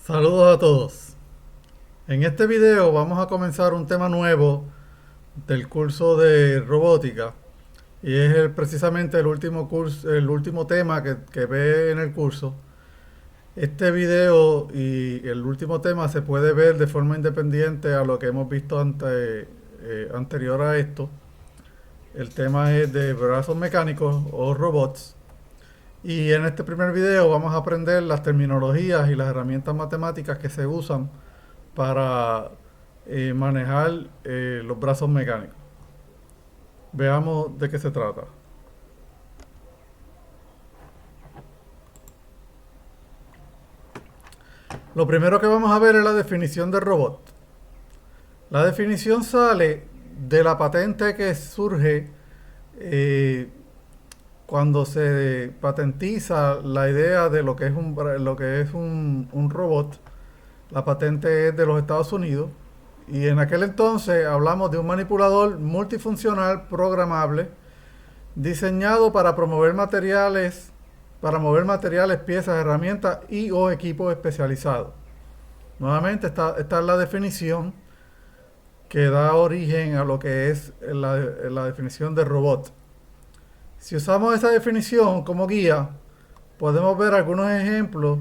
Saludos a todos. En este video vamos a comenzar un tema nuevo del curso de robótica y es precisamente el último curso, el último tema que ve en el curso. Este video y el último tema se puede ver de forma independiente a lo que hemos visto anterior a esto. El tema es de brazos mecánicos o robots. Y en este primer video vamos a aprender las terminologías y las herramientas matemáticas que se usan para manejar los brazos mecánicos. Veamos de qué se trata. Lo primero que vamos a ver es la definición de robot. La definición sale de la patente que surge cuando se patentiza la idea de lo que es un robot. La patente es de los Estados Unidos y en aquel entonces hablamos de un manipulador multifuncional programable diseñado para mover materiales, piezas, herramientas y o equipos especializados. Nuevamente esta es la definición que da origen a lo que es la definición de robot. Si usamos esa definición como guía, podemos ver algunos ejemplos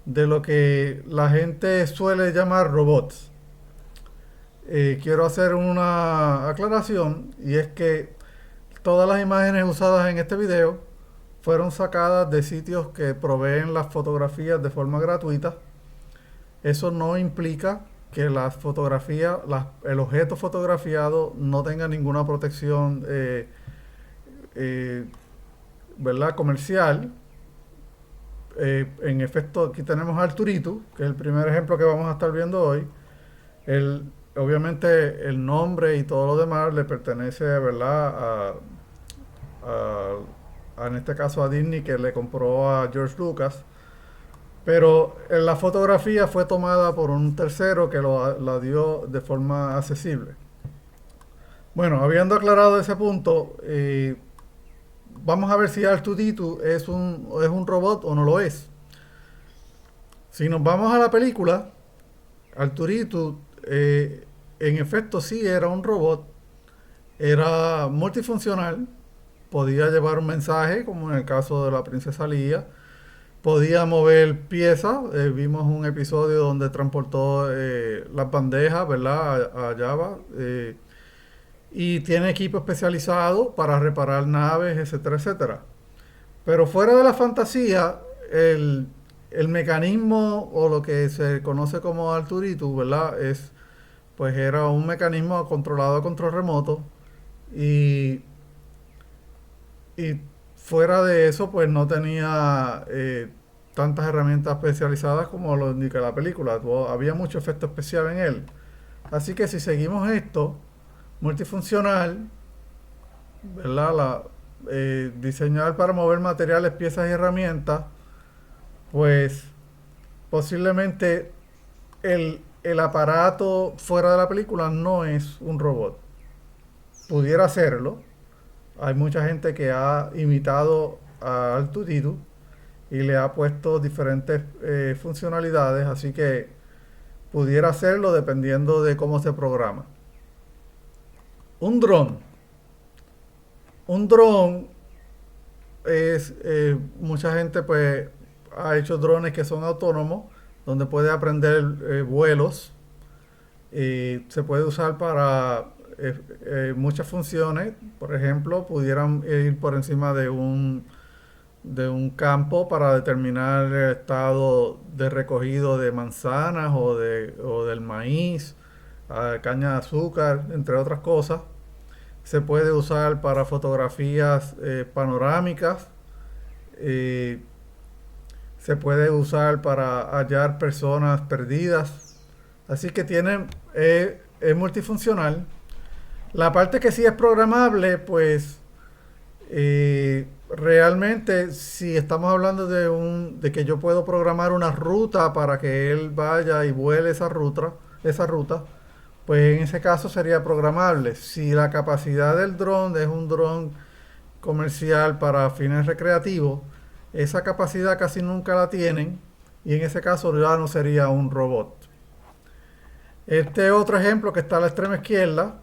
de lo que la gente suele llamar robots. Quiero hacer una aclaración y es que todas las imágenes usadas en este video fueron sacadas de sitios que proveen las fotografías de forma gratuita. Eso no implica que las fotografías, el objeto fotografiado no tenga ninguna protección ¿verdad? Comercial. En efecto, aquí tenemos a Arturito, que es el primer ejemplo que vamos a estar viendo hoy. Obviamente el nombre y todo lo demás le pertenece, ¿verdad? En este caso a Disney, que le compró a George Lucas. Pero la fotografía fue tomada por un tercero que la dio de forma accesible. Bueno, habiendo aclarado ese punto, vamos a ver si R2D2 es un robot o no lo es. Si nos vamos a la película, Arturito en efecto sí era un robot, era multifuncional, podía llevar un mensaje, como en el caso de la princesa Leia, podía mover piezas, vimos un episodio donde transportó las bandejas, ¿verdad? A Java, y tiene equipo especializado para reparar naves, etcétera, etcétera. Pero fuera de la fantasía, el mecanismo o lo que se conoce como Arturito, ¿verdad? Pues era un mecanismo controlado a control remoto y, y fuera de eso, pues no tenía tantas herramientas especializadas como lo indica la película. Había mucho efecto especial en él. Así que si seguimos esto, multifuncional, ¿verdad? Diseñar para mover materiales, piezas y herramientas, pues posiblemente el aparato fuera de la película no es un robot. Pudiera serlo. Hay mucha gente que ha imitado a Arturito y le ha puesto diferentes funcionalidades, así que pudiera hacerlo dependiendo de cómo se programa. Un dron. Un dron es, mucha gente pues ha hecho drones que son autónomos, donde puede aprender vuelos y se puede usar para muchas funciones. Por ejemplo, pudieran ir por encima de un campo para determinar el estado de recogido de manzanas o del maíz, caña de azúcar, entre otras cosas. Se puede usar para fotografías panorámicas. Se puede usar para hallar personas perdidas. Así que es multifuncional. La parte que sí es programable, pues realmente si estamos hablando de que yo puedo programar una ruta para que él vaya y vuele esa ruta, pues en ese caso sería programable. Si la capacidad del dron es un dron comercial para fines recreativos, esa capacidad casi nunca la tienen y en ese caso ya no sería un robot. Este otro ejemplo que está a la extrema izquierda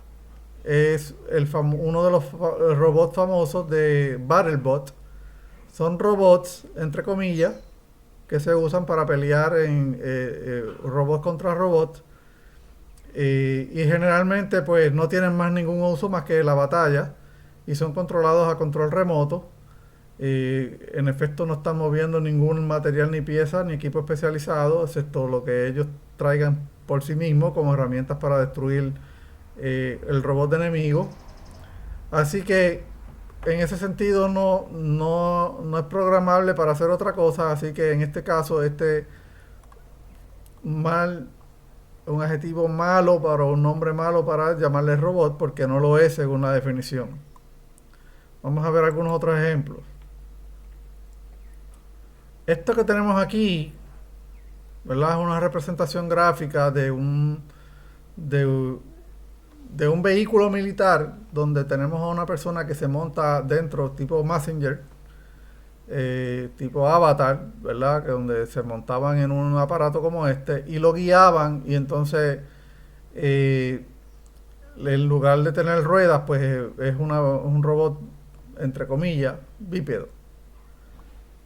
es uno de los robots famosos de BattleBot. Son robots, entre comillas, que se usan para pelear en robot contra robot. Y generalmente pues no tienen más ningún uso más que la batalla y son controlados a control remoto. En efecto no están moviendo ningún material ni pieza ni equipo especializado, excepto lo que ellos traigan por sí mismos como herramientas para destruir el robot enemigo. Así que en ese sentido no es programable para hacer otra cosa, así que en este caso mal, un adjetivo malo para un nombre malo para llamarle robot porque no lo es según la definición. Vamos a ver algunos otros ejemplos. Esto que tenemos aquí, ¿verdad? Es una representación gráfica de de, de un vehículo militar donde tenemos a una persona que se monta dentro, tipo Messenger, tipo Avatar, ¿verdad? Que donde se montaban en un aparato como este y lo guiaban y entonces en lugar de tener ruedas, pues es un robot, entre comillas, bípedo.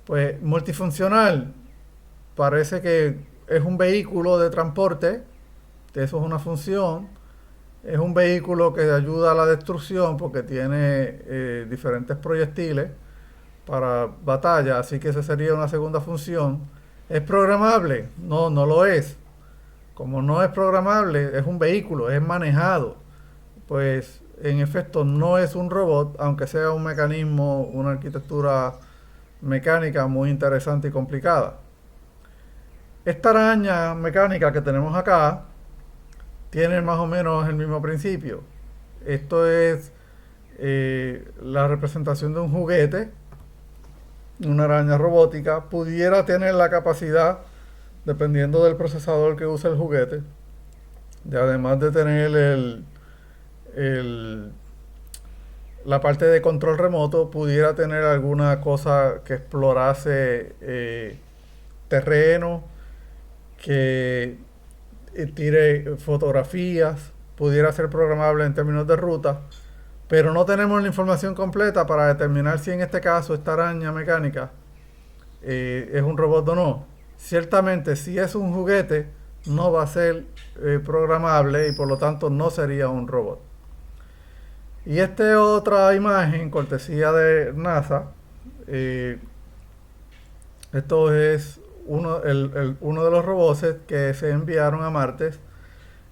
Pues multifuncional, parece que es un vehículo de transporte, eso es una función. Es un vehículo que ayuda a la destrucción porque tiene diferentes proyectiles para batalla, así que esa sería una segunda función. ¿Es programable? No, no lo es. Como no es programable, es un vehículo, es manejado. Pues en efecto no es un robot, aunque sea un mecanismo, una arquitectura mecánica muy interesante y complicada. Esta araña mecánica que tenemos acá tiene más o menos el mismo principio. Esto es la representación de un juguete, una araña robótica. Pudiera tener la capacidad, dependiendo del procesador que use el juguete, de además de tener el- la parte de control remoto, pudiera tener alguna cosa que explorase terreno, que tire fotografías, pudiera ser programable en términos de ruta, pero no tenemos la información completa para determinar si en este caso esta araña mecánica es un robot o no. Ciertamente, si es un juguete, no va a ser programable y por lo tanto no sería un robot. Y esta es otra imagen, cortesía de NASA. eh, Esto es uno de los robots que se enviaron a Marte.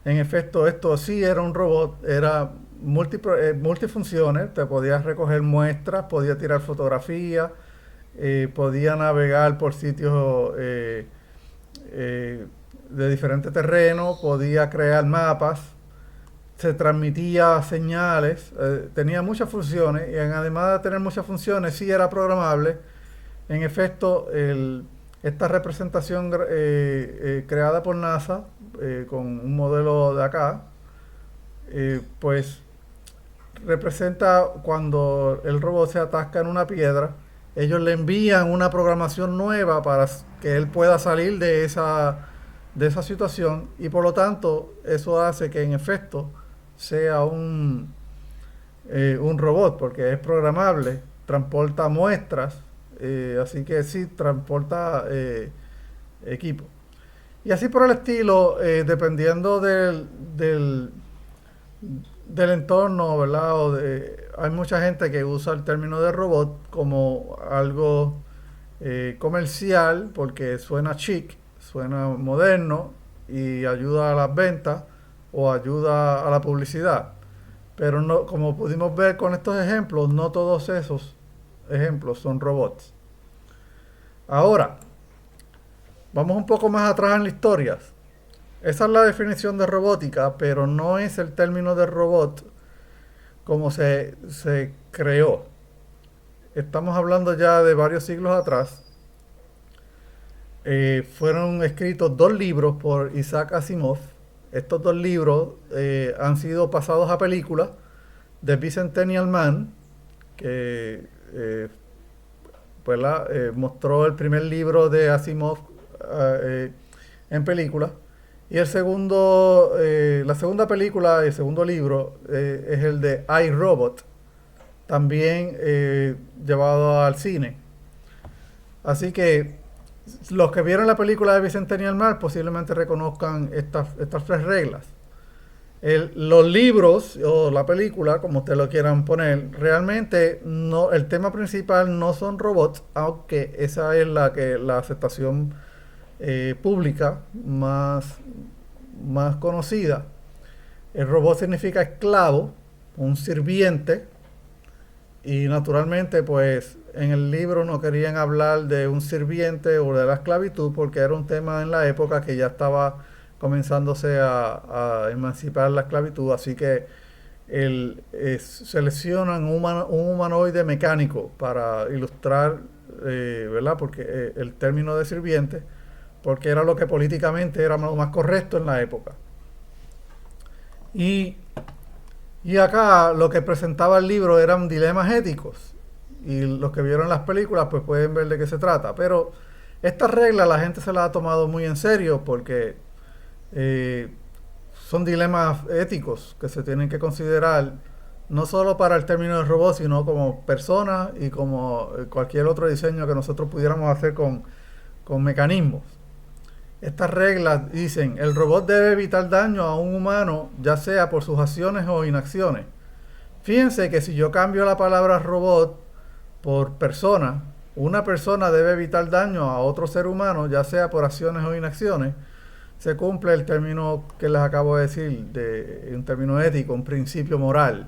En efecto, esto sí era un robot, era multifunciones, te podías recoger muestras, podía tirar fotografías, podía navegar por sitios de diferentes terrenos, podía crear mapas, se transmitía señales, tenía muchas funciones y además de tener muchas funciones, sí era programable. En efecto, esta representación creada por NASA con un modelo de acá, pues representa cuando el robot se atasca en una piedra, ellos le envían una programación nueva para que él pueda salir de esa situación y por lo tanto eso hace que en efecto sea un robot porque es programable, transporta muestras, así que sí, transporta equipo. Y así por el estilo, dependiendo del entorno, ¿verdad? Hay mucha gente que usa el término de robot como algo comercial porque suena chic, suena moderno y ayuda a las ventas o ayuda a la publicidad. Pero no, como pudimos ver con estos ejemplos, no todos esos ejemplos son robots. Ahora, vamos un poco más atrás en la historia. Esa es la definición de robótica, pero no es el término de robot como se creó. Estamos hablando ya de varios siglos atrás. Fueron escritos dos libros por Isaac Asimov. Estos dos libros han sido pasados a películas. The Bicentennial Man, que pues, mostró el primer libro de Asimov en película. Y la segunda película, el segundo libro, es el de I, Robot, también llevado al cine. Así que los que vieron la película de Bicentennial Man posiblemente reconozcan estas tres reglas. Los libros o la película, como ustedes lo quieran poner, realmente no, el tema principal no son robots, aunque esa es la aceptación pública más conocida. El robot significa esclavo, un sirviente, y naturalmente pues en el libro no querían hablar de un sirviente o de la esclavitud porque era un tema en la época que ya estaba comenzándose a emancipar la esclavitud, así que seleccionan un humanoide mecánico para ilustrar, ¿verdad? Porque el término de sirviente, porque era lo que políticamente era lo más correcto en la época. Y, y acá lo que presentaba el libro eran dilemas éticos, y los que vieron las películas pues pueden ver de qué se trata, pero esta regla la gente se la ha tomado muy en serio porque eh, son dilemas éticos que se tienen que considerar no solo para el término de robot, sino como personas y como cualquier otro diseño que nosotros pudiéramos hacer con mecanismos. Estas reglas dicen, el robot debe evitar daño a un humano, ya sea por sus acciones o inacciones. Fíjense que si yo cambio la palabra robot por persona, una persona debe evitar daño a otro ser humano, ya sea por acciones o inacciones, se cumple el término que les acabo de decir, un término ético, un principio moral.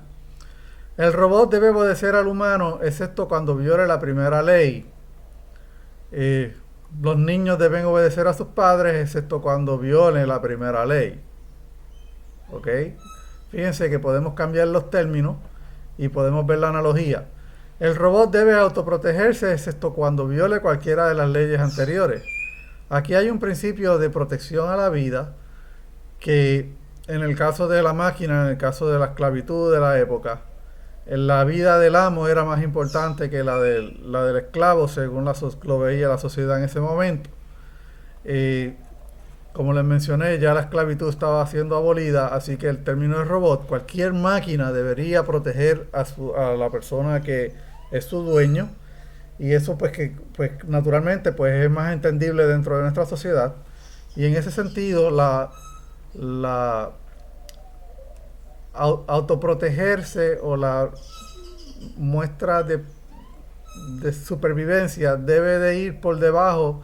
El robot debe obedecer al humano, excepto cuando viole la primera ley. Los niños deben obedecer a sus padres, excepto cuando violen la primera ley. ¿Ok? Fíjense que podemos cambiar los términos y podemos ver la analogía. El robot debe autoprotegerse, excepto cuando viole cualquiera de las leyes anteriores. Aquí hay un principio de protección a la vida que en el caso de la máquina, en el caso de la esclavitud de la época, la vida del amo era más importante que la del esclavo, según lo veía la sociedad en ese momento. Como les mencioné, ya la esclavitud estaba siendo abolida, así que el término de robot, cualquier máquina debería proteger a la persona que es su dueño, y eso pues naturalmente pues es más entendible dentro de nuestra sociedad, y en ese sentido la autoprotegerse o la muestra de supervivencia debe de ir por debajo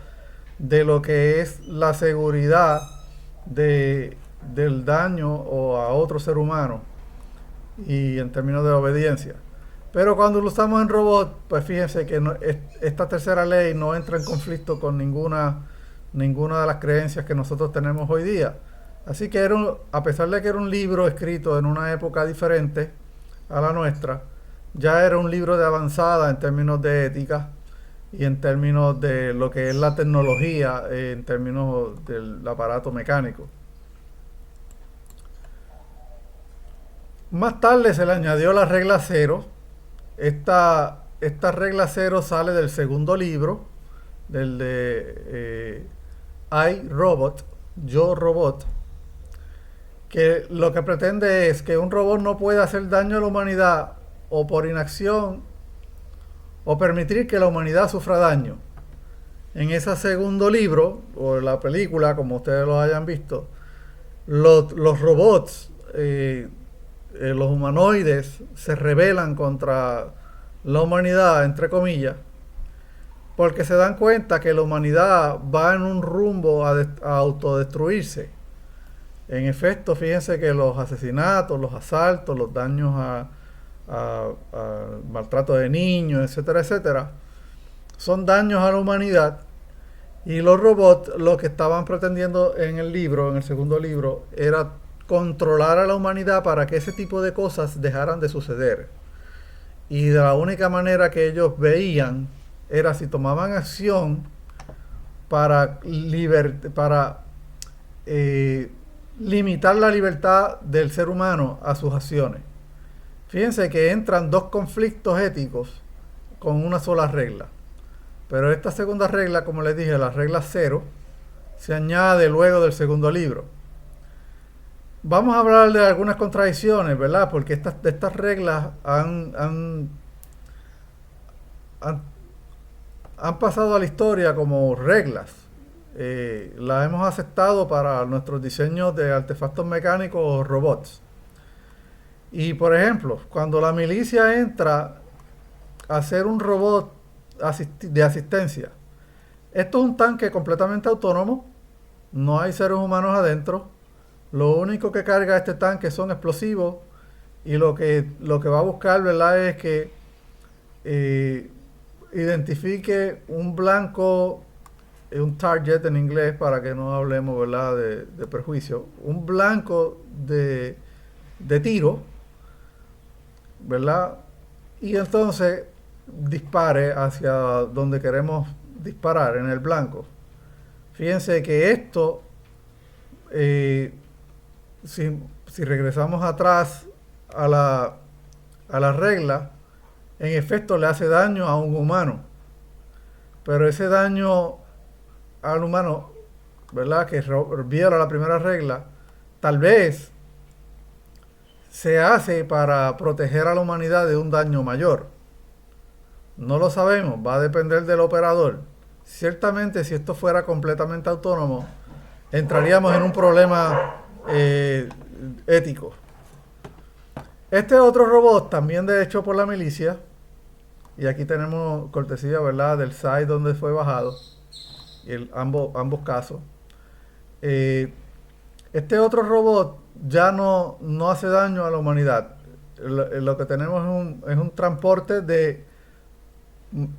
de lo que es la seguridad del daño o a otro ser humano y en términos de obediencia. Pero cuando lo usamos en robot, pues fíjense que esta tercera ley no entra en conflicto con ninguna de las creencias que nosotros tenemos hoy día. Así que a pesar de que era un libro escrito en una época diferente a la nuestra, ya era un libro de avanzada en términos de ética y en términos de lo que es la tecnología, en términos del aparato mecánico. Más tarde se le añadió la regla cero. Esta regla cero sale del segundo libro, del de I, Robot, Yo, Robot, que lo que pretende es que un robot no puede hacer daño a la humanidad o por inacción o permitir que la humanidad sufra daño. En ese segundo libro, o la película, como ustedes lo hayan visto, los robots, los humanoides, se rebelan contra la humanidad, entre comillas, porque se dan cuenta que la humanidad va en un rumbo a autodestruirse. En efecto, fíjense que los asesinatos, los asaltos, los daños a maltrato de niños, etcétera, etcétera, son daños a la humanidad, y los robots lo que estaban pretendiendo en el segundo libro, era controlar a la humanidad para que ese tipo de cosas dejaran de suceder. Y de la única manera que ellos veían era si tomaban acción para limitar la libertad del ser humano a sus acciones. Fíjense que entran dos conflictos éticos con una sola regla. Pero esta segunda regla, como les dije, la regla cero, se añade luego del segundo libro. Vamos a hablar de algunas contradicciones, ¿verdad? Porque estas reglas han, han pasado a la historia como reglas. Las hemos aceptado para nuestros diseños de artefactos mecánicos o robots. Y por ejemplo, cuando la milicia entra a hacer un robot de asistencia, esto es un tanque completamente autónomo, no hay seres humanos adentro, lo único que carga este tanque son explosivos y lo que va a buscar, ¿verdad?, es que identifique un blanco, un target en inglés para que no hablemos, ¿verdad?, de prejuicio, un blanco de tiro, ¿verdad? Y entonces dispare hacia donde queremos disparar, en el blanco. Fíjense que esto, si regresamos atrás a la regla, en efecto le hace daño a un humano. Pero ese daño al humano, ¿verdad?, que viola la primera regla, tal vez se hace para proteger a la humanidad de un daño mayor. No lo sabemos, va a depender del operador. Ciertamente, si esto fuera completamente autónomo, entraríamos en un problema ético. Este otro robot, también de hecho por la milicia, y aquí tenemos cortesía, ¿verdad?, del site donde fue bajado, y ambos casos. Este otro robot ya no hace daño a la humanidad. Lo que tenemos es un transporte de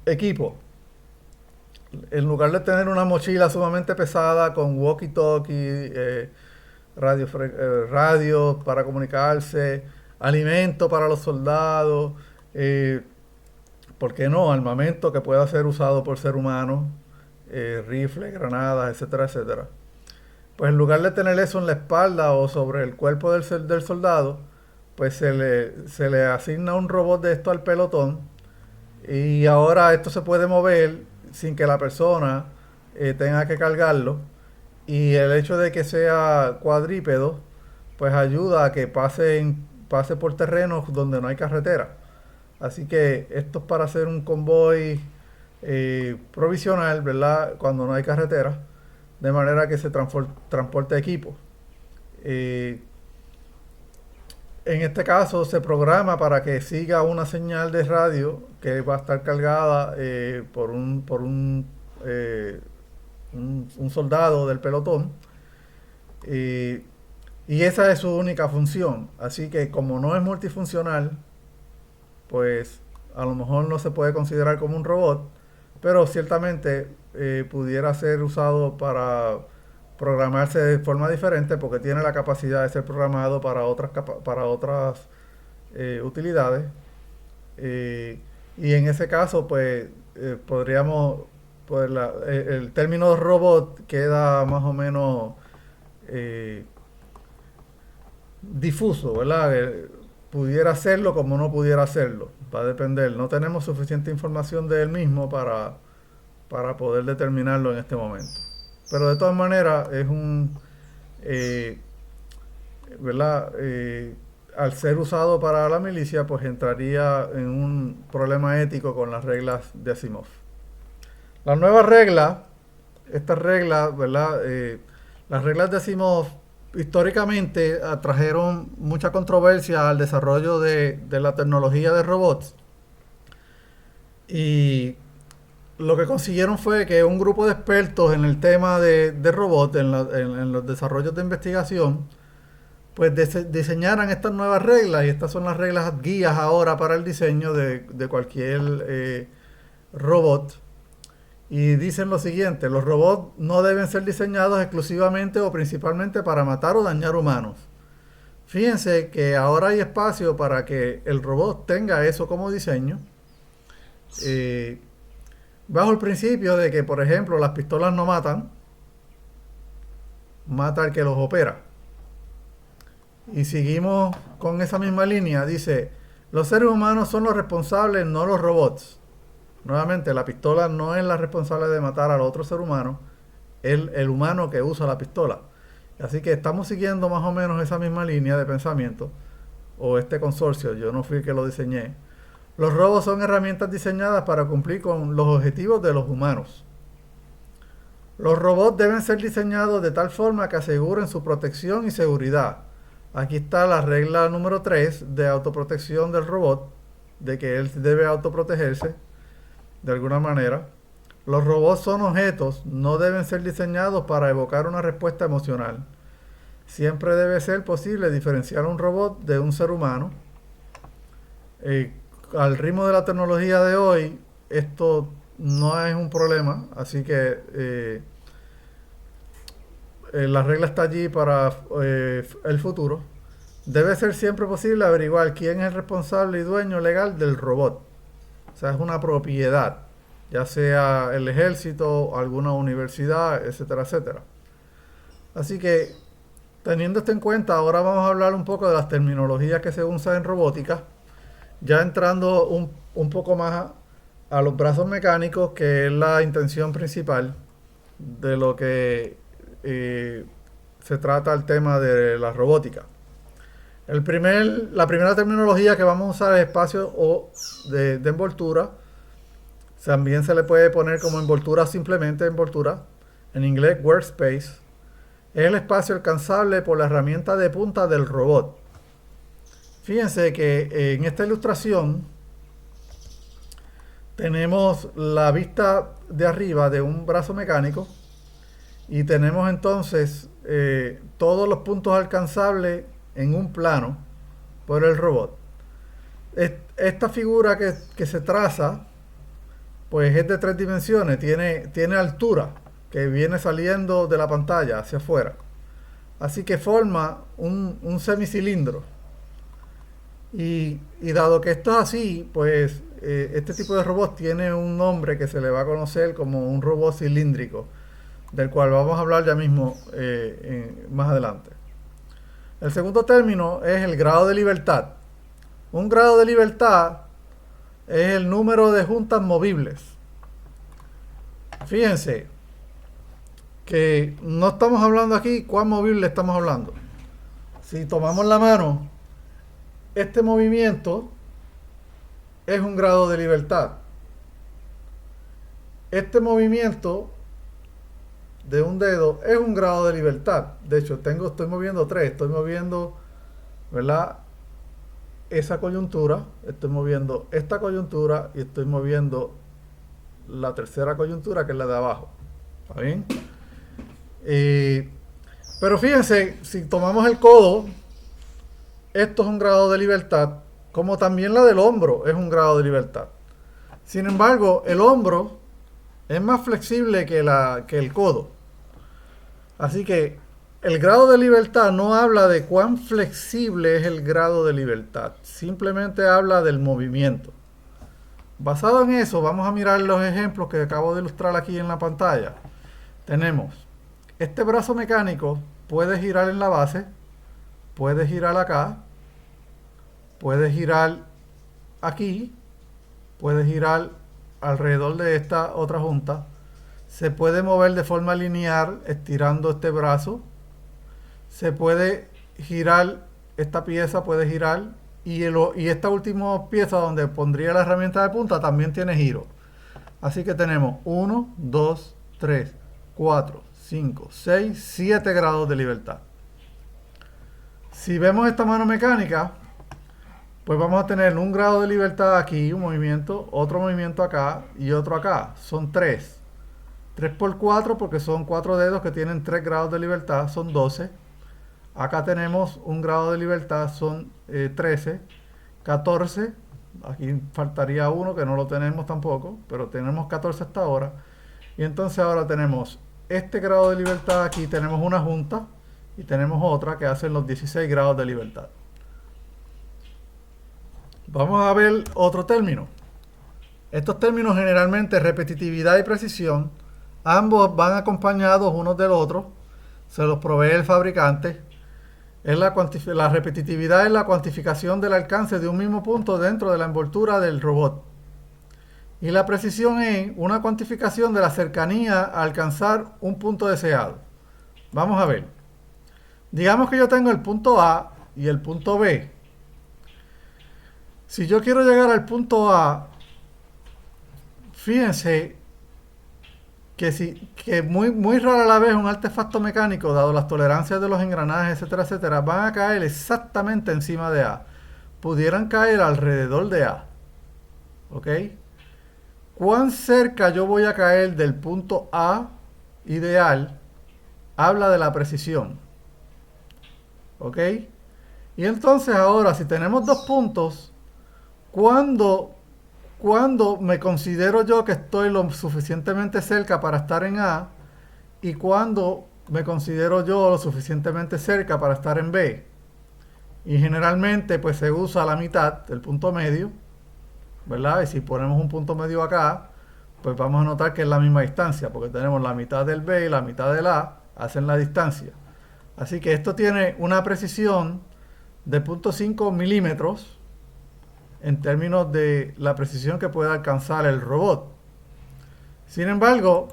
equipo. En lugar de tener una mochila sumamente pesada con walkie-talkie, radio para comunicarse, alimento para los soldados, ¿por qué no? Armamento que pueda ser usado por ser humano, rifles, granadas, etcétera, etcétera. Pues en lugar de tener eso en la espalda o sobre el cuerpo del soldado, pues se le asigna un robot de esto al pelotón y ahora esto se puede mover sin que la persona tenga que cargarlo, y el hecho de que sea cuadrípedo pues ayuda a que pase por terrenos donde no hay carretera. Así que esto es para hacer un convoy provisional, ¿verdad?, cuando no hay carretera, de manera que se transporte equipo. En este caso se programa para que siga una señal de radio que va a estar cargada por un soldado del pelotón, y esa es su única función. Así que como no es multifuncional, pues a lo mejor no se puede considerar como un robot, pero ciertamente pudiera ser usado para programarse de forma diferente, porque tiene la capacidad de ser programado para otras utilidades. Y en ese caso, pues podríamos, pues el término robot queda más o menos difuso, ¿verdad? Pudiera hacerlo como no pudiera hacerlo, va a depender. No tenemos suficiente información de él mismo para poder determinarlo en este momento. Pero de todas maneras es ¿verdad? Al ser usado para la milicia, pues entraría en un problema ético con las reglas de Asimov. La nueva regla, estas reglas, ¿verdad? Las reglas de Asimov históricamente atrajeron mucha controversia al desarrollo de la tecnología de robots, y lo que consiguieron fue que un grupo de expertos en el tema de robots, en los desarrollos de investigación, pues diseñaran estas nuevas reglas, y estas son las reglas guías ahora para el diseño de cualquier robot. Y dicen lo siguiente: los robots no deben ser diseñados exclusivamente o principalmente para matar o dañar humanos. Fíjense que ahora hay espacio para que el robot tenga eso como diseño, bajo el principio de que, por ejemplo, las pistolas no matan, mata al que los opera. Y seguimos con esa misma línea. Dice: los seres humanos son los responsables, no los robots. Nuevamente, la pistola no es la responsable de matar al otro ser humano, el humano que usa la pistola. Así que estamos siguiendo más o menos esa misma línea de pensamiento, o este consorcio, yo no fui el que lo diseñé. Los robots son herramientas diseñadas para cumplir con los objetivos de los humanos. Los robots deben ser diseñados de tal forma que aseguren su protección y seguridad. Aquí está la regla número 3 de autoprotección del robot, de que él debe autoprotegerse de alguna manera. Los robots son objetos, no deben ser diseñados para evocar una respuesta emocional. Siempre debe ser posible diferenciar un robot de un ser humano. Al ritmo de la tecnología de hoy, esto no es un problema, así que la regla está allí para el futuro. Debe ser siempre posible averiguar quién es el responsable y dueño legal del robot. O sea, es una propiedad, ya sea el ejército, alguna universidad, etcétera, etcétera. Así que, teniendo esto en cuenta, ahora vamos a hablar un poco de las terminologías que se usan en robótica, ya entrando un poco más a los brazos mecánicos, que es la intención principal de lo que se trata el tema de la robótica. La primera terminología que vamos a usar es espacio o de envoltura. También se le puede poner como envoltura, simplemente envoltura. En inglés, workspace. Es el espacio alcanzable por la herramienta de punta del robot. Fíjense que en esta ilustración tenemos la vista de arriba de un brazo mecánico y tenemos entonces todos los puntos alcanzables en un plano por el robot. Esta figura que se traza pues es de 3 dimensiones, tiene altura que viene saliendo de la pantalla hacia afuera, así que forma un semicilindro. Y dado que esto es así, pues este tipo de robot tiene un nombre que se le va a conocer como un robot cilíndrico, del cual vamos a hablar ya mismo más adelante. El segundo término es el grado de libertad. Un grado de libertad es el número de juntas movibles. Fíjense que no estamos hablando aquí cuán movible estamos hablando. Si tomamos la mano, este movimiento es un grado de libertad. Este movimiento de un dedo es un grado de libertad. De hecho, estoy moviendo 3. Estoy moviendo, ¿verdad?, esa coyuntura, estoy moviendo esta coyuntura y estoy moviendo la tercera coyuntura, que es la de abajo. ¿Está bien? Pero fíjense, si tomamos el codo, esto es un grado de libertad, como también la del hombro es un grado de libertad. Sin embargo, el hombro es más flexible que el codo. Así que el grado de libertad no habla de cuán flexible es el grado de libertad, simplemente habla del movimiento. Basado en eso, vamos a mirar los ejemplos que acabo de ilustrar aquí en la pantalla. Tenemos este brazo mecánico, puede girar en la base, puede girar acá, puede girar aquí, puede girar alrededor de esta otra junta, se puede mover de forma lineal estirando este brazo, se puede girar, esta pieza puede girar, y esta última pieza donde pondría la herramienta de punta también tiene giro. Así que tenemos 1, 2, 3, 4, 5, 6, 7 grados de libertad. Si vemos esta mano mecánica, pues vamos a tener un grado de libertad aquí, un movimiento, otro movimiento acá y otro acá. Son 3. 3 por 4 porque son 4 dedos que tienen 3 grados de libertad, son 12. Acá tenemos un grado de libertad, son 13, 14. Aquí faltaría uno que no lo tenemos tampoco, pero tenemos 14 hasta ahora. Y entonces ahora tenemos este grado de libertad, aquí tenemos una junta y tenemos otra que hacen los 16 grados de libertad. Vamos a ver otro término. Estos términos generalmente, repetitividad y precisión, ambos van acompañados unos del otro, se los provee el fabricante. La repetitividad es la cuantificación del alcance de un mismo punto dentro de la envoltura del robot. Y la precisión es una cuantificación de la cercanía a alcanzar un punto deseado. Vamos a ver. Digamos que yo tengo el punto A y el punto B. Si yo quiero llegar al punto A, fíjense que muy rara la vez un artefacto mecánico, dado las tolerancias de los engranajes, etcétera, etcétera, van a caer exactamente encima de A. Pudieran caer alrededor de A. ¿Ok? ¿Cuán cerca yo voy a caer del punto A ideal? Habla de la precisión. ¿Ok? Y entonces ahora, si tenemos dos puntos, ¿cuándo me considero yo que estoy lo suficientemente cerca para estar en A? ¿Y cuándo me considero yo lo suficientemente cerca para estar en B? Y generalmente pues se usa la mitad, el punto medio, ¿verdad? Y si ponemos un punto medio acá, pues vamos a notar que es la misma distancia, porque tenemos la mitad del B y la mitad del A, hacen la distancia. Así que esto tiene una precisión de 0.5 milímetros en términos de la precisión que puede alcanzar el robot. Sin embargo,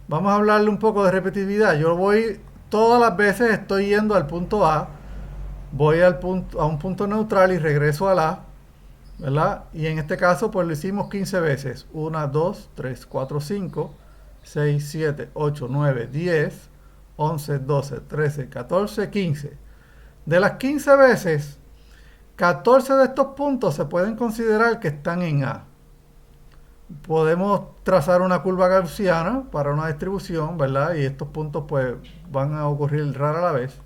vamos a hablarle un poco de repetitividad. Yo voy, todas las veces estoy yendo al punto A, voy a un punto neutral y regreso al A, ¿verdad? Y en este caso, pues lo hicimos 15 veces. 1, 2, 3, 4, 5, 6, 7, 8, 9, 10, 11, 12, 13, 14, 15. De las 15 veces, 14 de estos puntos se pueden considerar que están en A. Podemos trazar una curva gaussiana para una distribución, ¿verdad? Y estos puntos pues van a ocurrir rara la vez.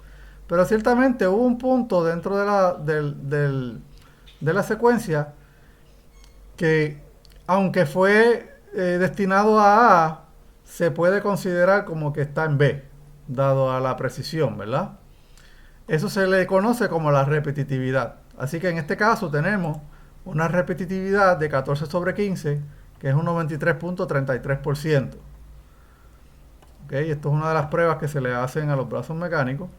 Pero ciertamente hubo un punto dentro de la secuencia que, aunque fue destinado a A, se puede considerar como que está en B, dado a la precisión, ¿verdad? Eso se le conoce como la repetitividad. Así que en este caso tenemos una repetitividad de 14 sobre 15, que es un 93.33%. ¿Okay? Esto es una de las pruebas que se le hacen a los brazos mecánicos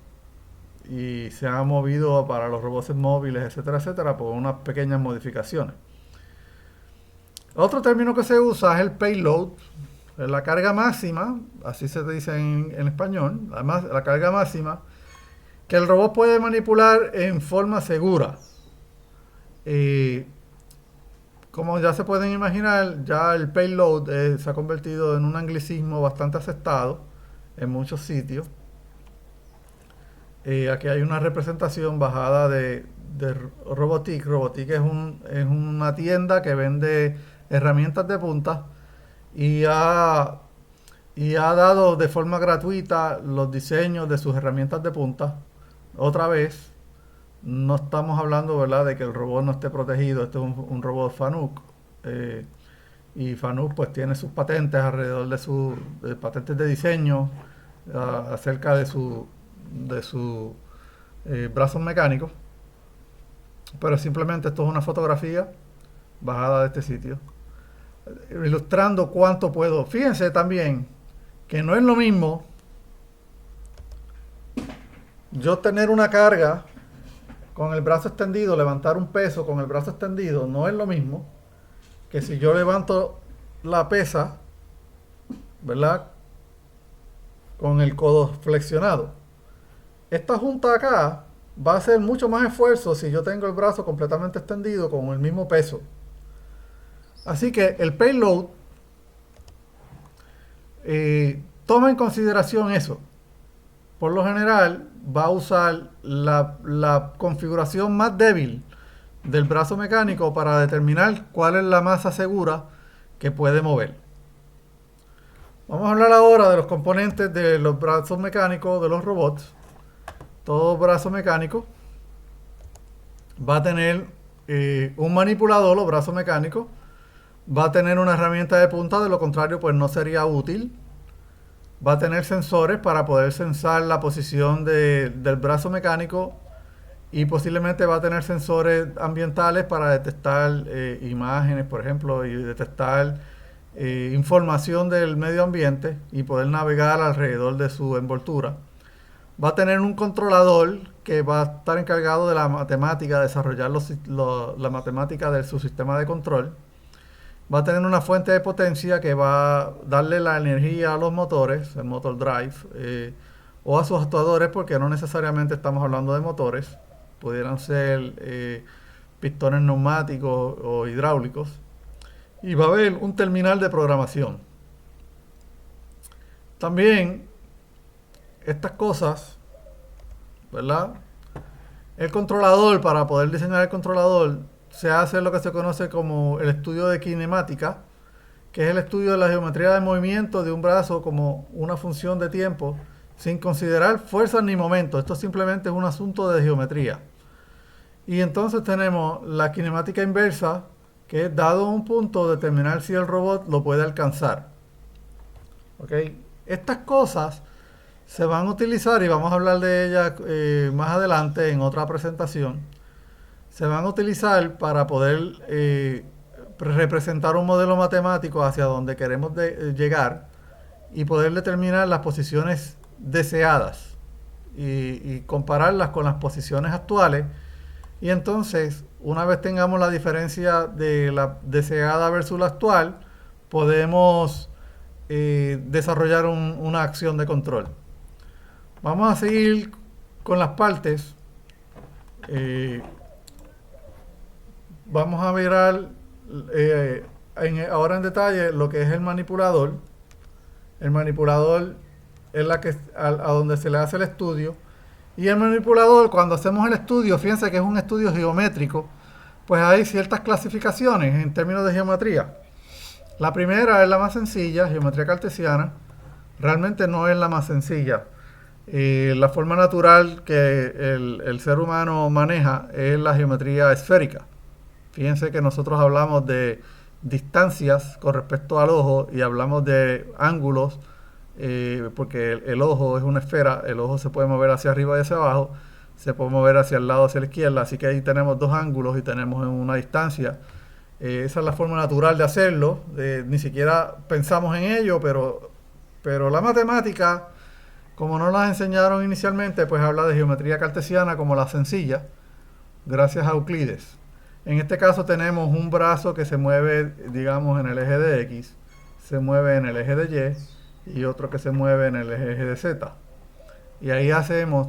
y se ha movido para los robots móviles, etcétera, etcétera, por unas pequeñas modificaciones. Otro término que se usa es el payload, es la carga máxima, así se dice en español, además la carga máxima que el robot puede manipular en forma segura. Como ya se pueden imaginar, ya el payload se ha convertido en un anglicismo bastante aceptado en muchos sitios. Aquí hay una representación bajada de Robotic. Robotic es una tienda que vende herramientas de punta y ha dado de forma gratuita los diseños de sus herramientas de punta. Otra vez, no estamos hablando, ¿verdad?, de que el robot no esté protegido. Este es un robot Fanuc. Y Fanuc pues tiene sus patentes alrededor de sus patentes de diseño acerca de sus brazos mecánicos. Pero simplemente esto es una fotografía bajada de este sitio, ilustrando cuánto puedo. Fíjense también que no es lo mismo yo tener una carga con el brazo extendido, levantar un peso con el brazo extendido, no es lo mismo que si yo levanto la pesa, ¿verdad?, con el codo flexionado. Esta junta acá va a hacer mucho más esfuerzo si yo tengo el brazo completamente extendido con el mismo peso. Así que el payload toma en consideración eso. Por lo general va a usar la configuración más débil del brazo mecánico para determinar cuál es la masa segura que puede mover. Vamos a hablar ahora de los componentes de los brazos mecánicos de los robots. Todo brazo mecánico va a tener un manipulador o brazo mecánico, va a tener una herramienta de punta, de lo contrario pues no sería útil. Va a tener sensores para poder censar la posición del brazo mecánico y posiblemente va a tener sensores ambientales para detectar imágenes, por ejemplo, y detectar información del medio ambiente y poder navegar alrededor de su envoltura. Va a tener un controlador que va a estar encargado de la matemática, desarrollar la matemática de su sistema de control. va a tener una fuente de potencia que va a darle la energía a los motores, el motor drive, o a sus actuadores, porque no necesariamente estamos hablando de motores, pudieran ser pistones neumáticos o hidráulicos, y va a haber un terminal de programación. También estas cosas, ¿verdad? El controlador, para poder diseñar el controlador, se hace lo que se conoce como el estudio de kinemática, que es el estudio de la geometría de movimiento de un brazo como una función de tiempo, sin considerar fuerzas ni momentos. Esto simplemente es un asunto de geometría. Y entonces tenemos la kinemática inversa, que es dado un punto determinar si el robot lo puede alcanzar. ¿Ok? Estas cosas se van a utilizar, y vamos a hablar de ellas más adelante en otra presentación, se van a utilizar para poder representar un modelo matemático hacia donde queremos llegar y poder determinar las posiciones deseadas y compararlas con las posiciones actuales. Y entonces, una vez tengamos la diferencia de la deseada versus la actual, podemos desarrollar una acción de control. Vamos a seguir con las partes. Vamos a mirar ahora en detalle lo que es el manipulador. El manipulador es a donde se le hace el estudio. Y el manipulador, cuando hacemos el estudio, fíjense que es un estudio geométrico, pues hay ciertas clasificaciones en términos de geometría. La primera es la más sencilla, geometría cartesiana. Realmente no es la más sencilla. La forma natural que el ser humano maneja es la geometría esférica. Fíjense que nosotros hablamos de distancias con respecto al ojo y hablamos de ángulos, porque el ojo es una esfera, el ojo se puede mover hacia arriba y hacia abajo, se puede mover hacia el lado, hacia la izquierda, así que ahí tenemos dos ángulos y tenemos una distancia. Esa es la forma natural de hacerlo, ni siquiera pensamos en ello, pero la matemática, como no las enseñaron inicialmente, pues habla de geometría cartesiana como la sencilla, gracias a Euclides. En este caso tenemos un brazo que se mueve, digamos, en el eje de X, se mueve en el eje de Y otro que se mueve en el eje de Z. Y ahí hacemos,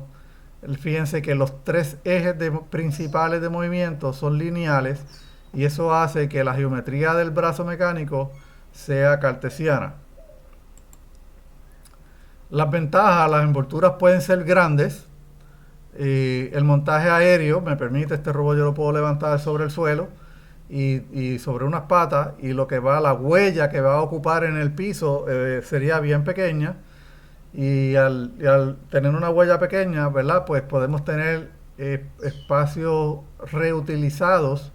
fíjense que los tres ejes principales de movimiento son lineales y eso hace que la geometría del brazo mecánico sea cartesiana. Las ventajas, las envolturas pueden ser grandes. El montaje aéreo me permite, este robot yo lo puedo levantar sobre el suelo y sobre unas patas, y la huella que va a ocupar en el piso sería bien pequeña, y al tener una huella pequeña, ¿verdad? Pues podemos tener espacios reutilizados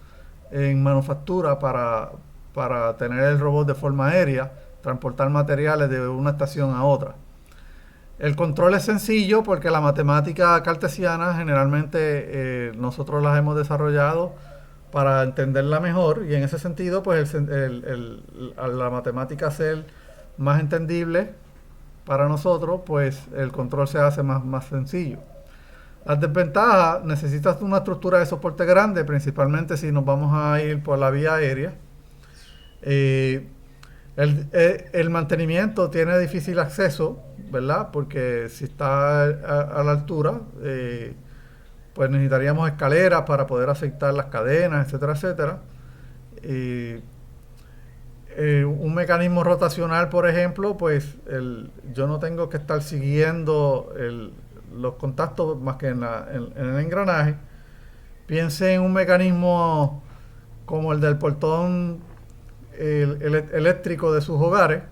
en manufactura para tener el robot de forma aérea, transportar materiales de una estación a otra. El control es sencillo porque la matemática cartesiana generalmente nosotros las hemos desarrollado para entenderla mejor, y en ese sentido pues al la matemática ser más entendible para nosotros, pues el control se hace más sencillo. Las desventajas: necesitas una estructura de soporte grande, principalmente si nos vamos a ir por la vía aérea. El mantenimiento tiene difícil acceso, ¿verdad? Porque si está a la altura, pues necesitaríamos escaleras para poder aceptar las cadenas, etcétera, etcétera. Un mecanismo rotacional, por ejemplo, pues yo no tengo que estar siguiendo los contactos más que en el engranaje. Piense en un mecanismo como el del portón eléctrico de sus hogares.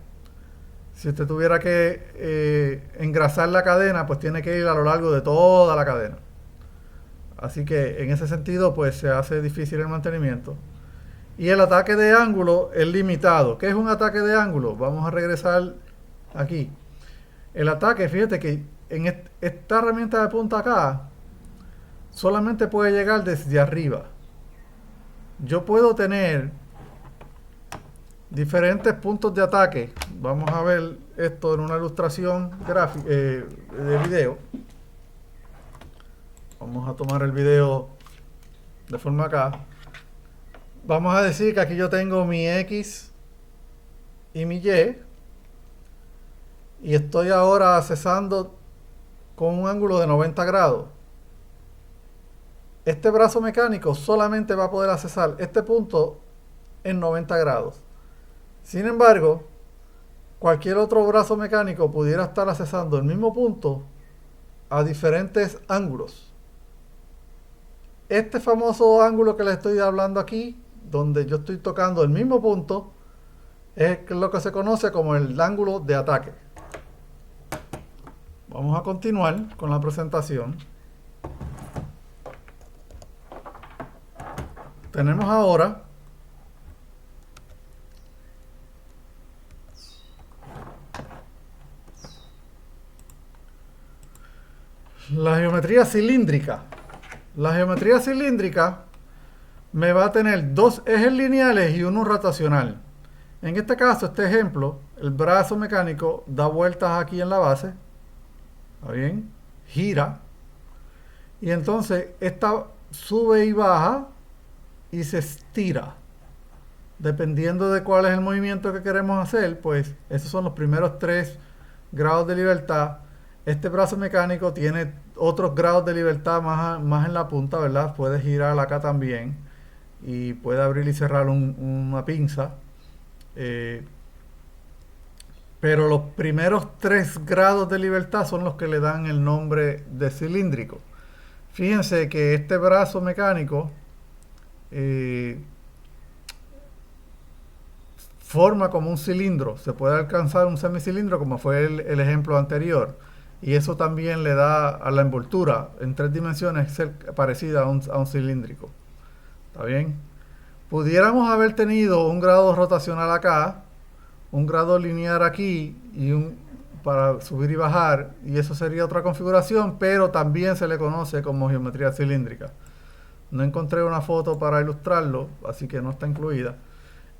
Si usted tuviera que engrasar la cadena, pues tiene que ir a lo largo de toda la cadena. Así que en ese sentido, pues se hace difícil el mantenimiento. Y el ataque de ángulo es limitado. ¿Qué es un ataque de ángulo? Vamos a regresar aquí. El ataque, fíjate que en esta herramienta de punta acá solamente puede llegar desde arriba. Yo puedo tener diferentes puntos de ataque. Vamos a ver esto en una ilustración gráfica de video. Vamos a tomar el video de forma acá. Vamos a decir que aquí yo tengo mi X y mi y estoy ahora accesando con un ángulo de 90 grados. Este brazo mecánico solamente va a poder accesar este punto en 90 grados. Sin embargo, cualquier otro brazo mecánico pudiera estar accesando el mismo punto a diferentes ángulos. Este famoso ángulo que les estoy hablando aquí, donde yo estoy tocando el mismo punto, es lo que se conoce como el ángulo de ataque. Vamos a continuar con la presentación. Tenemos ahora la geometría cilíndrica. La geometría cilíndrica me va a tener dos ejes lineales y uno rotacional. En este caso, este ejemplo, el brazo mecánico da vueltas aquí en la base. ¿Está bien? Gira. Y entonces esta sube y baja y se estira. Dependiendo de cuál es el movimiento que queremos hacer, pues esos son los primeros 3 grados de libertad. Este brazo mecánico tiene otros grados de libertad más en la punta, ¿verdad? Puede girar acá también y puede abrir y cerrar una pinza. Pero los primeros 3 grados de libertad son los que le dan el nombre de cilíndrico. Fíjense que este brazo mecánico forma como un cilindro. Se puede alcanzar un semicilindro como fue el ejemplo anterior. Y eso también le da a la envoltura en 3 dimensiones ser parecida a un cilíndrico. ¿Está bien? Pudiéramos haber tenido un grado rotacional acá, un grado lineal aquí y para subir y bajar, y eso sería otra configuración, pero también se le conoce como geometría cilíndrica. No encontré una foto para ilustrarlo, así que no está incluida.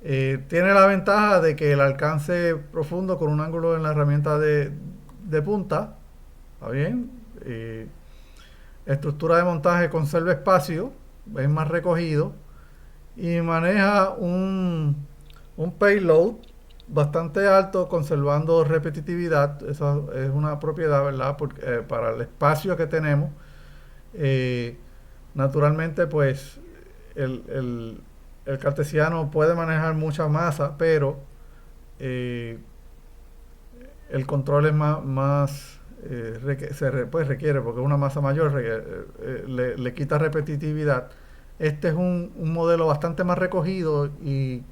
Tiene la ventaja de que el alcance profundo con un ángulo en la herramienta de punta, ¿está bien? Estructura de montaje conserva espacio, es más recogido y maneja un payload bastante alto conservando repetitividad. Esa es una propiedad, ¿verdad? Porque, para el espacio que tenemos, naturalmente pues el cartesiano puede manejar mucha masa, pero el control es pues requiere, porque es una masa mayor, le quita repetitividad. Este es un modelo bastante más recogido y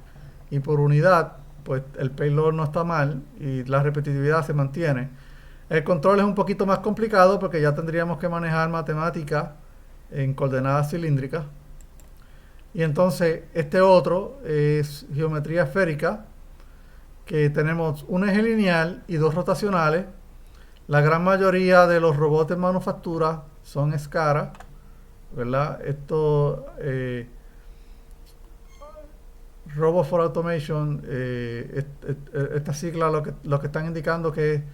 por unidad, pues el payload no está mal y la repetitividad se mantiene. El control es un poquito más complicado porque ya tendríamos que manejar matemática en coordenadas cilíndricas. Y entonces este otro es geometría esférica, que tenemos un eje lineal y 2 rotacionales. La gran mayoría de los robots en manufactura son SCARA, ¿verdad? Robot for Automation, esta sigla lo que están indicando que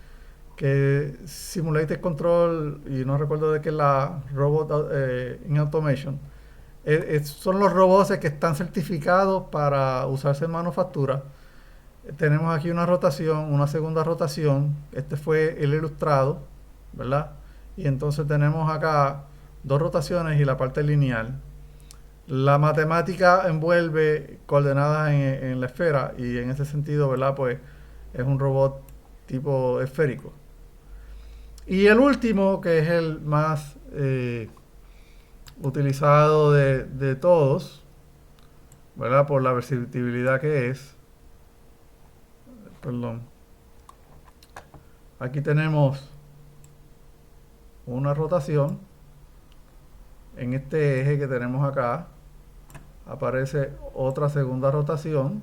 Simulated Control, y no recuerdo de qué es la Robot in Automation, son los robots que están certificados para usarse en manufactura. Tenemos aquí una rotación, una segunda rotación. Este fue el ilustrado, ¿verdad? Y entonces tenemos acá 2 rotaciones y la parte lineal. La matemática envuelve coordenadas en la esfera y en ese sentido, ¿verdad? Pues es un robot tipo esférico. Y el último, que es el más utilizado de todos, ¿verdad? Por la versatilidad que es. Perdón. Aquí tenemos una rotación. En este eje que tenemos acá aparece otra segunda rotación.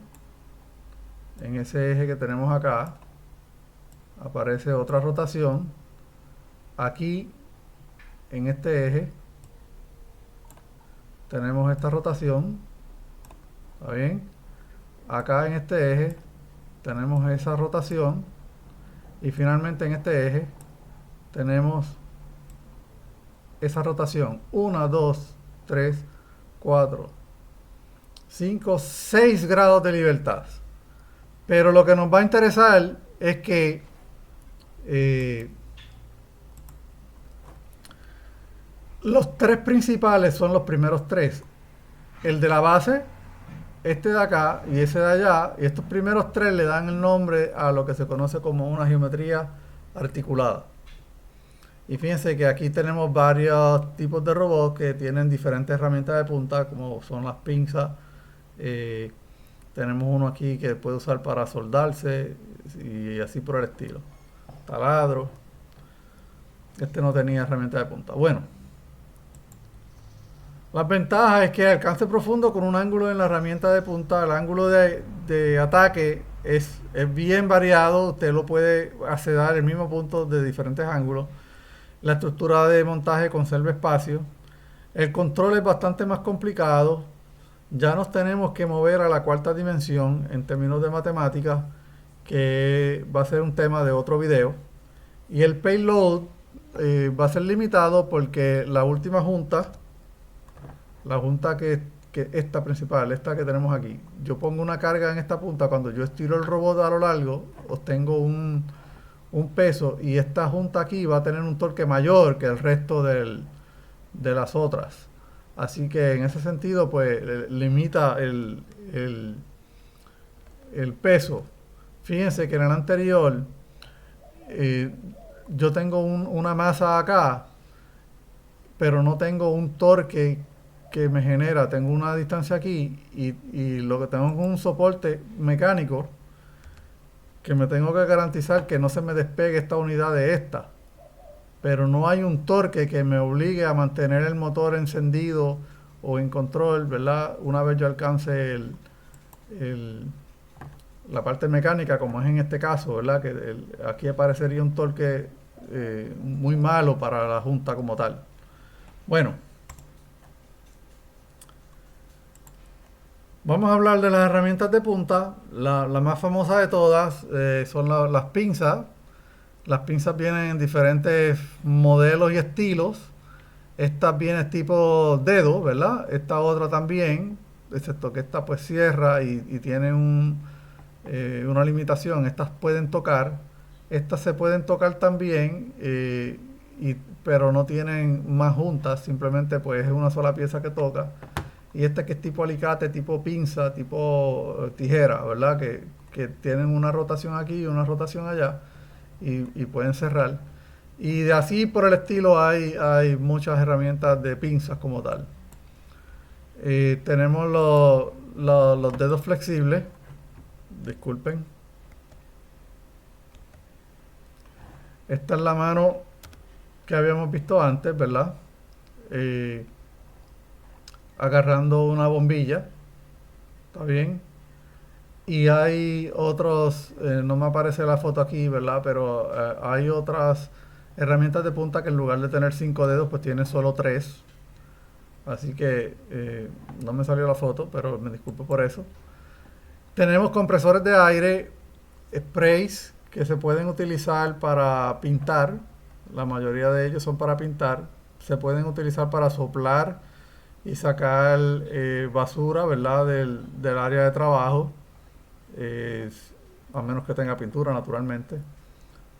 En ese eje que tenemos acá aparece otra rotación. Aquí en este eje tenemos esta rotación. ¿Está bien? Acá en este eje tenemos esa rotación. Y finalmente en este eje tenemos esa rotación. 1, 2, 3, 4, 5, 6 grados de libertad. Pero lo que nos va a interesar es que los tres principales son los primeros tres. El de la base, este de acá y ese de allá. Y estos primeros tres le dan el nombre a lo que se conoce como una geometría articulada. Y fíjense que aquí tenemos varios tipos de robots que tienen diferentes herramientas de punta, como son las pinzas. Tenemos uno aquí que puede usar para soldarse y así por el estilo. Taladro. Este no tenía herramienta de punta. Bueno, las ventajas es que alcance profundo con un ángulo en la herramienta de punta. El ángulo de ataque es bien variado. Usted lo puede acceder el mismo punto de diferentes ángulos. La estructura de montaje conserva espacio. El control es bastante más complicado. Ya nos tenemos que mover a la cuarta dimensión en términos de matemáticas, que va a ser un tema de otro video. Y el payload va a ser limitado porque la última junta, la junta que esta principal, esta que tenemos aquí, yo pongo una carga en esta punta, cuando yo estiro el robot a lo largo, obtengo un peso, y esta junta aquí va a tener un torque mayor que el resto de las otras. Así que en ese sentido, pues limita el peso. Fíjense que en el anterior yo tengo una masa acá, pero no tengo un torque que me genera. Tengo una distancia aquí y lo que tengo es un soporte mecánico que me tengo que garantizar que no se me despegue esta unidad de esta. Pero no hay un torque que me obligue a mantener el motor encendido o en control, ¿verdad? Una vez yo alcance la parte mecánica, como es en este caso, ¿verdad? Que aquí aparecería un torque muy malo para la junta como tal. Bueno, vamos a hablar de las herramientas de punta. La más famosa de todas son las pinzas. Las pinzas vienen en diferentes modelos y estilos. Esta viene tipo dedo, ¿verdad? Esta otra también, excepto que esta pues cierra y tiene una limitación. Estas pueden tocar. Estas se pueden tocar también, pero no tienen más juntas. Simplemente pues es una sola pieza que toca. Y esta que es tipo alicate, tipo pinza, tipo tijera, ¿verdad? Que tienen una rotación aquí y una rotación allá. Y pueden cerrar. Y de así por el estilo hay muchas herramientas de pinzas como tal. Tenemos los dedos flexibles. Disculpen. Esta es la mano que habíamos visto antes, ¿verdad? Agarrando una bombilla. ¿Está bien? Y hay otros, no me aparece la foto aquí, ¿verdad? Pero hay otras herramientas de punta que en lugar de tener 5 dedos, pues tiene solo 3. Así que no me salió la foto, pero me disculpo por eso. Tenemos compresores de aire, sprays que se pueden utilizar para pintar. La mayoría de ellos son para pintar. Se pueden utilizar para soplar y sacar basura, ¿verdad? Del área de trabajo. A menos que tenga pintura, naturalmente.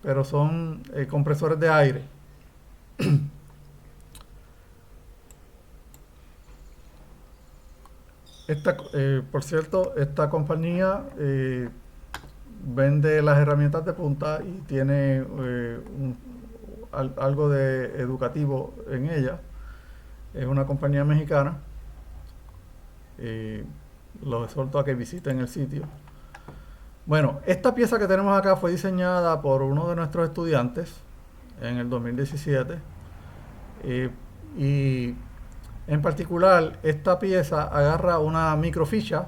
Pero son compresores de aire. Por cierto, esta compañía vende las herramientas de punta y tiene algo de educativo en ella. Es una compañía mexicana. Los exhorto a que visiten el sitio. Bueno, esta pieza que tenemos acá fue diseñada por uno de nuestros estudiantes en el 2017. Y en particular, esta pieza agarra una microficha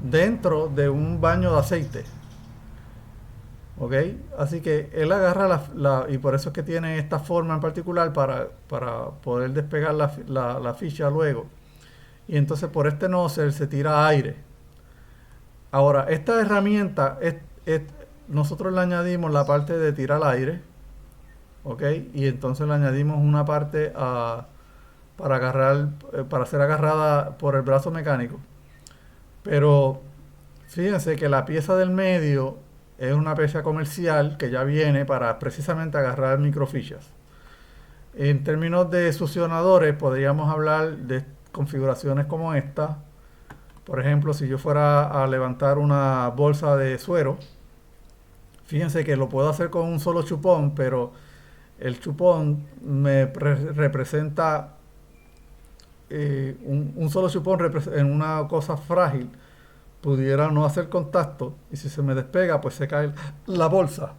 dentro de un baño de aceite. ¿Ok? Así que él agarra y por eso es que tiene esta forma en particular para poder despegar la ficha luego. Y entonces por este nozzle se tira aire. Ahora, esta herramienta, nosotros le añadimos la parte de tirar aire, ¿ok? Y entonces le añadimos una parte para ser agarrada por el brazo mecánico. Pero fíjense que la pieza del medio es una pieza comercial que ya viene para precisamente agarrar microfichas. En términos de succionadores, podríamos hablar de configuraciones como esta. Por ejemplo, si yo fuera a levantar una bolsa de suero, fíjense que lo puedo hacer con un solo chupón, pero el chupón me representa un solo chupón en una cosa frágil. Pudiera no hacer contacto y si se me despega, pues se cae la bolsa.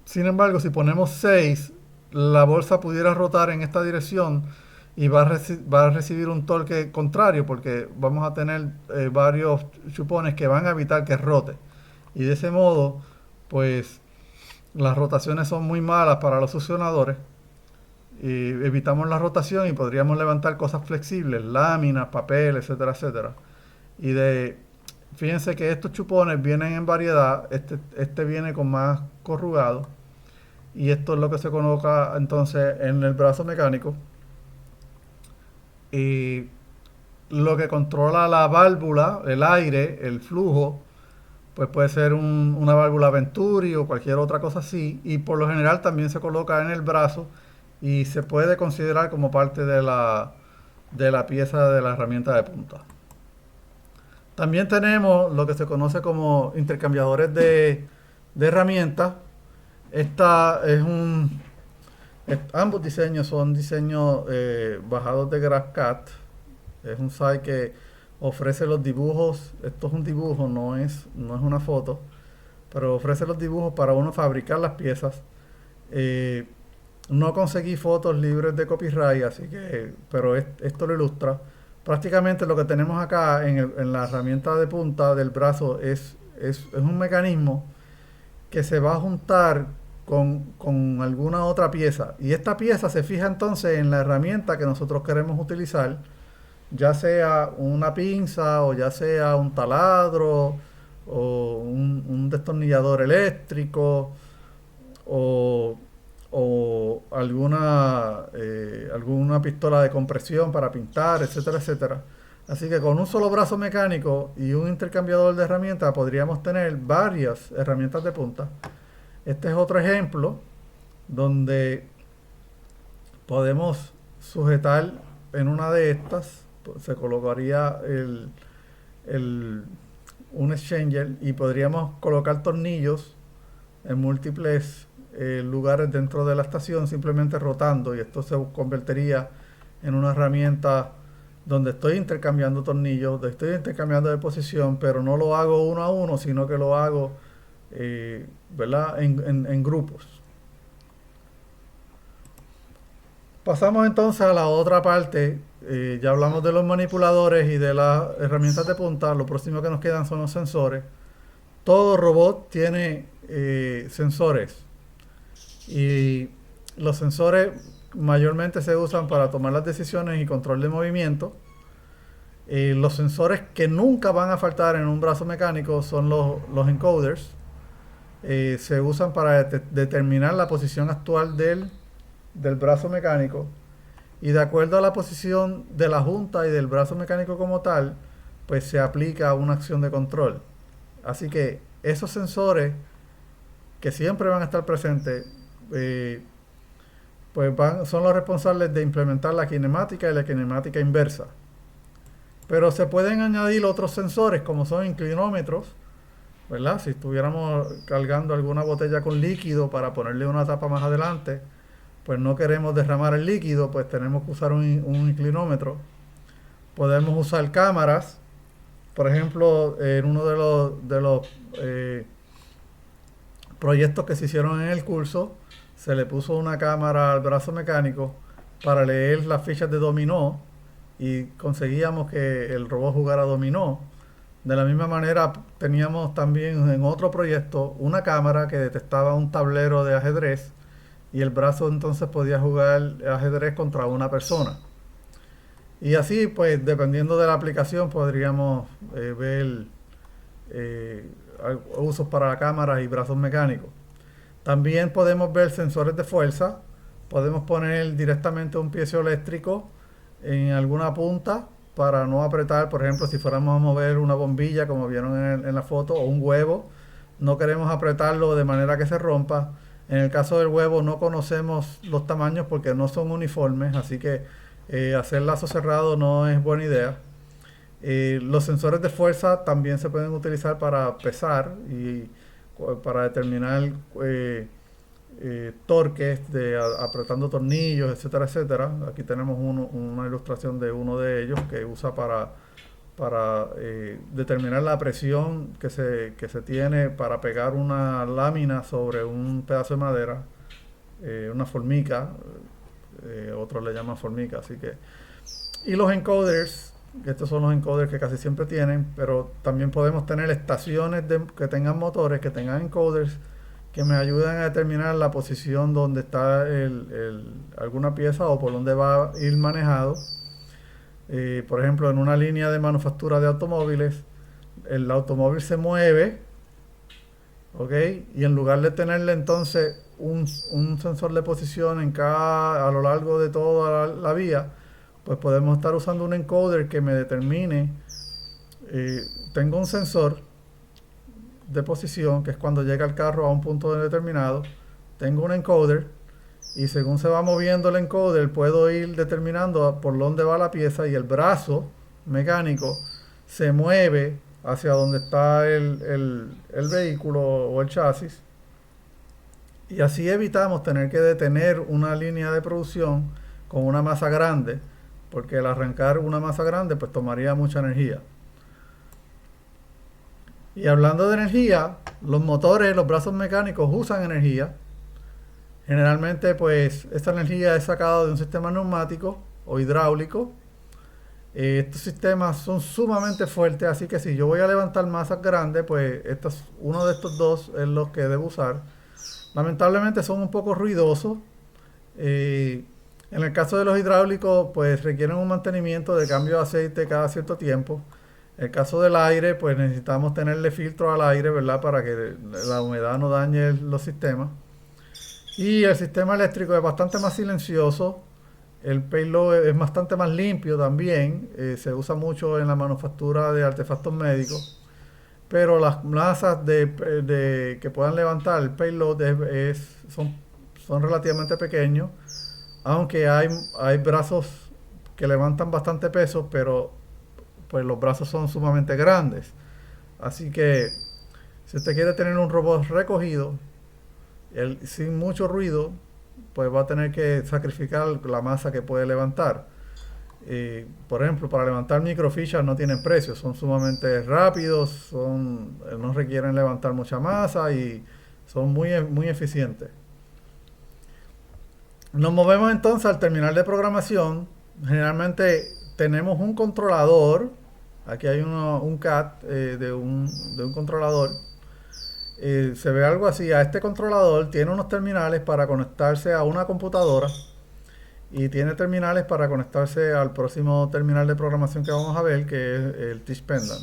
Sin embargo, si ponemos 6, la bolsa pudiera rotar en esta dirección y va a recibir un torque contrario porque vamos a tener varios chupones que van a evitar que rote. Y de ese modo, pues las rotaciones son muy malas para los succionadores. Y evitamos la rotación y podríamos levantar cosas flexibles, láminas, papel, etcétera, etcétera. Y fíjense que estos chupones vienen en variedad. Este viene con más corrugado. Y esto es lo que se coloca entonces en el brazo mecánico. Y lo que controla la válvula, el aire, el flujo, pues puede ser una válvula Venturi o cualquier otra cosa así. Y por lo general también se coloca en el brazo y se puede considerar como parte de la pieza de la herramienta de punta. También tenemos lo que se conoce como intercambiadores de herramientas. Ambos diseños son diseños bajados de GraphCAD. Es un site que ofrece los dibujos. Esto es un dibujo, no es una foto, pero ofrece los dibujos para uno fabricar las piezas. No conseguí fotos libres de copyright, pero esto lo ilustra. Prácticamente lo que tenemos acá en la herramienta de punta del brazo es un mecanismo que se va a juntar con alguna otra pieza. Y esta pieza se fija entonces en la herramienta que nosotros queremos utilizar, ya sea una pinza o ya sea un taladro o un destornillador eléctrico o alguna pistola de compresión para pintar, etcétera, etcétera. Así que con un solo brazo mecánico y un intercambiador de herramientas podríamos tener varias herramientas de punta. Este es otro ejemplo donde podemos sujetar en una de estas, se colocaría un exchanger y podríamos colocar tornillos en múltiples lugares dentro de la estación simplemente rotando, y esto se convertiría en una herramienta donde estoy intercambiando tornillos, donde estoy intercambiando de posición, pero no lo hago uno a uno, sino que lo hago ¿verdad? En grupos. Pasamos entonces a la otra parte. Ya hablamos de los manipuladores y de las herramientas de punta. Lo próximo que nos quedan son los sensores. Todo robot tiene sensores. Y los sensores mayormente se usan para tomar las decisiones y control de movimiento. Los sensores que nunca van a faltar en un brazo mecánico son los encoders. Se usan para determinar la posición actual del brazo mecánico, y de acuerdo a la posición de la junta y del brazo mecánico como tal, pues se aplica una acción de control. Así que esos sensores que siempre van a estar presentes, pues son los responsables de implementar la kinemática y la kinemática inversa. Pero se pueden añadir otros sensores como son inclinómetros, ¿verdad? Si estuviéramos cargando alguna botella con líquido para ponerle una tapa más adelante, pues no queremos derramar el líquido, pues tenemos que usar un inclinómetro. Podemos usar cámaras. Por ejemplo, en uno de los proyectos que se hicieron en el curso, se le puso una cámara al brazo mecánico para leer las fichas de dominó y conseguíamos que el robot jugara dominó. De la misma manera teníamos también en otro proyecto una cámara que detectaba un tablero de ajedrez y el brazo entonces podía jugar ajedrez contra una persona. Y así, pues, dependiendo de la aplicación, podríamos ver usos para la cámara y brazos mecánicos. También podemos ver sensores de fuerza. Podemos poner directamente un piezoeléctrico en alguna punta para no apretar. Por ejemplo, si fuéramos a mover una bombilla, como vieron en la foto, o un huevo, no queremos apretarlo de manera que se rompa. En el caso del huevo no conocemos los tamaños porque no son uniformes, así que hacer lazo cerrado no es buena idea. Los sensores de fuerza también se pueden utilizar para pesar y para determinar torques de apretando tornillos, etcétera, etcétera. Aquí tenemos una ilustración de uno de ellos que usa para determinar la presión que se tiene para pegar una lámina sobre un pedazo de madera, una formica, otros le llaman formica, así que. Y los encoders, estos son los encoders que casi siempre tienen, pero también podemos tener estaciones que tengan motores, que tengan encoders, que me ayudan a determinar la posición donde está alguna pieza o por dónde va a ir manejado. Por ejemplo, en una línea de manufactura de automóviles, el automóvil se mueve, ¿ok? Y en lugar de tenerle entonces un sensor de posición a lo largo de toda la vía, pues podemos estar usando un encoder que me determine, tengo un sensor de posición, que es cuando llega el carro a un punto determinado, tengo un encoder, y según se va moviendo el encoder, puedo ir determinando por dónde va la pieza y el brazo mecánico se mueve hacia donde está el vehículo o el chasis. Y así evitamos tener que detener una línea de producción con una masa grande, porque el arrancar una masa grande pues tomaría mucha energía. Y hablando de energía, los motores, los brazos mecánicos usan energía. Generalmente pues esta energía es sacada de un sistema neumático o hidráulico. Estos sistemas son sumamente fuertes, así que si yo voy a levantar masas grandes, pues uno de estos dos es los que debo usar. Lamentablemente son un poco ruidosos. En el caso de los hidráulicos, pues requieren un mantenimiento de cambio de aceite cada cierto tiempo. En el caso del aire, pues necesitamos tenerle filtro al aire, ¿verdad? Para que la humedad no dañe los sistemas. Y el sistema eléctrico es bastante más silencioso. El payload es bastante más limpio también. Se usa mucho en la manufactura de artefactos médicos. Pero las masas que puedan levantar el payload son relativamente pequeños. Aunque hay brazos que levantan bastante peso, pero pues los brazos son sumamente grandes. Así que si usted quiere tener un robot recogido, sin mucho ruido, pues va a tener que sacrificar la masa que puede levantar. Por ejemplo, para levantar microfichas no tienen precio, son sumamente rápidos, no requieren levantar mucha masa y son muy eficientes. Nos movemos entonces al terminal de programación. Generalmente tenemos un controlador. Aquí hay un CAD de un controlador. Se ve algo así. A este controlador tiene unos terminales para conectarse a una computadora y tiene terminales para conectarse al próximo terminal de programación que vamos a ver, que es el Teach Pendant.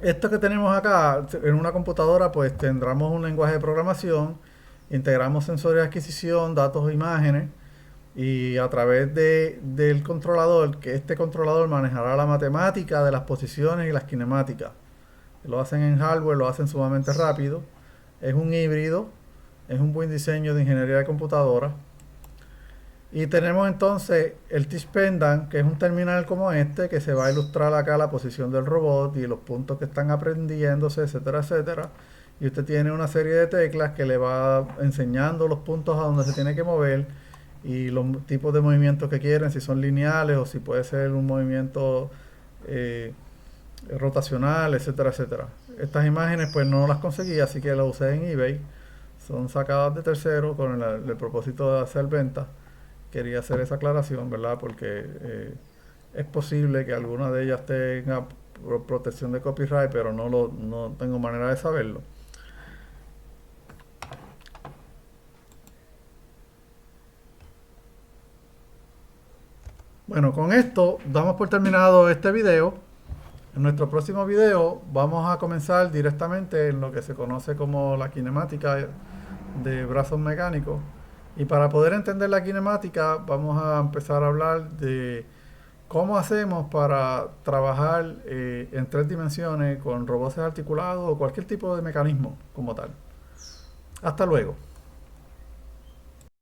Esto que tenemos acá en una computadora, pues tendremos un lenguaje de programación, integramos sensores de adquisición, datos e imágenes, y a través del controlador, que este controlador manejará la matemática de las posiciones y las kinemáticas. Lo hacen en hardware, lo hacen sumamente rápido. Es un híbrido, es un buen diseño de ingeniería de computadora. Y tenemos entonces el Teach Pendant, que es un terminal como este, que se va a ilustrar acá la posición del robot y los puntos que están aprendiéndose, etcétera, etcétera. Y usted tiene una serie de teclas que le va enseñando los puntos a donde se tiene que mover y los tipos de movimientos que quieren, si son lineales o si puede ser un movimiento rotacional, etcétera, etcétera. Estas imágenes pues no las conseguí, así que las usé en eBay. Son sacadas de tercero con el propósito de hacer ventas. Quería hacer esa aclaración, ¿verdad? Porque es posible que alguna de ellas tenga protección de copyright, pero no tengo manera de saberlo. Bueno, con esto damos por terminado este video. En nuestro próximo video vamos a comenzar directamente en lo que se conoce como la kinemática de brazos mecánicos Y para poder entender la kinemática, vamos a empezar a hablar de cómo hacemos para trabajar en tres dimensiones con robots articulados o cualquier tipo de mecanismo como tal. Hasta luego.